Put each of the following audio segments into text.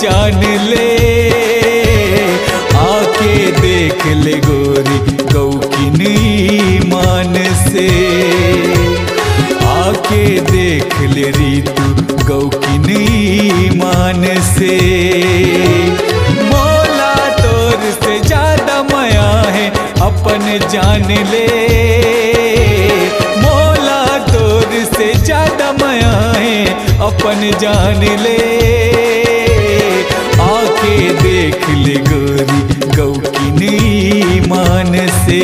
जान ले, आके देख ले गोरी गौकिन ईमान से, आके देख ले रीतू गौकिन ईमान से। मौला तोर से ज्यादा माया है अपन जान ले, मौला तोर से ज्यादा माया है अपन जान ले, आके देख ले गोरी गौकिन ईमान से,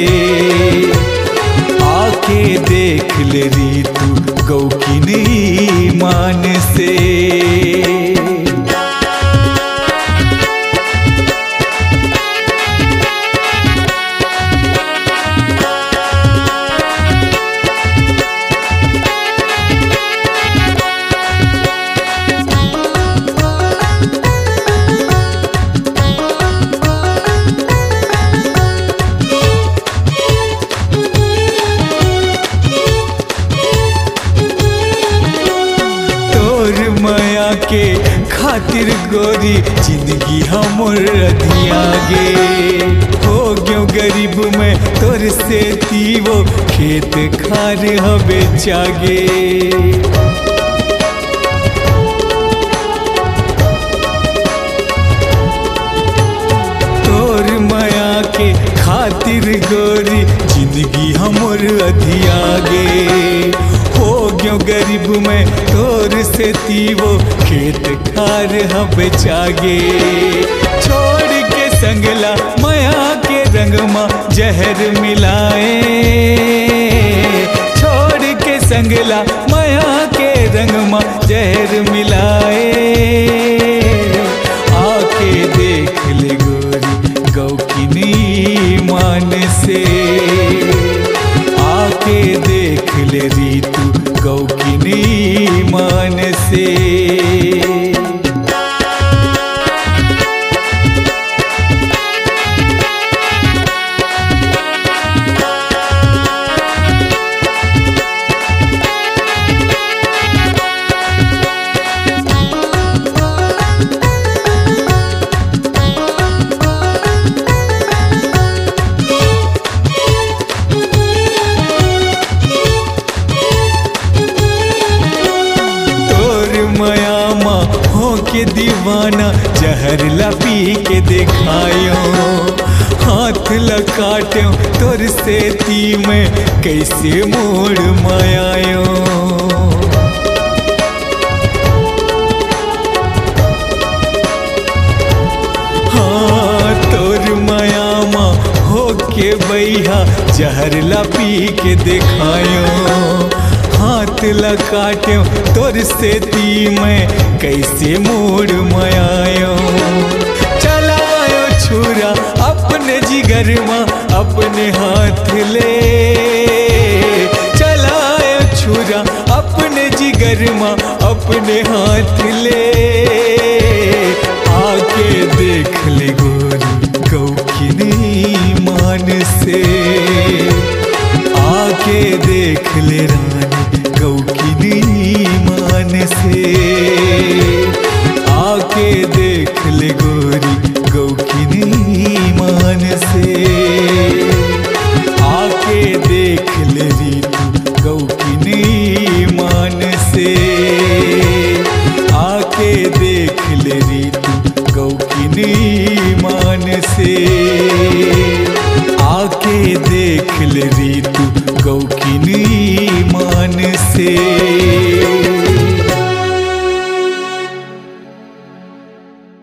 आके देख ले रीतू गौकिन ईमान से। माया के खातिर गोरी जिंदगी हमर दिया गे, हो गयो गरीब में तोर से तीवो खेत खार हवे जागे। तोर माया के खातिर गोरी जिंदगी हमर दिया गे, हो गयो गरीब में तोर से तीवो खेत खार हवे जागे। छोड़ के संगला माया के रंगमा जहर मिलाए, छोड़ के संगला माया के रंगमा जहर मिलाए, आके देख ले गोरी गौकिन ईमान से, आके देख ले रीतू गौकिन ईमान से। के दीवाना जहर ला पी के दिखायो, हाथ ला काट्यो तोर से ती में कैसे मोड़ मायायो। हाँ तोर माया माँ हो के बैहा जहर ला पी के दिखायो, हाथ ला काट्यो तोर से ती में कैसे मोड़ मायायो। चलायो छुरा अपने जिगर माँ अपने हाथ ले, चलायो छुरा अपने जिगर माँ अपने हाथ ले, आके देख ले गोरी गौकिन ईमान से, आके देख ले रानी गौकिन ईमान से, आके देख ले गोरी गौकिन ईमान से, आके देख ले रीतू गौकिन ईमान से, आके देख ले रीतू गौकिन ईमान से, आके देख ले रीतू गौकिन ईमान से।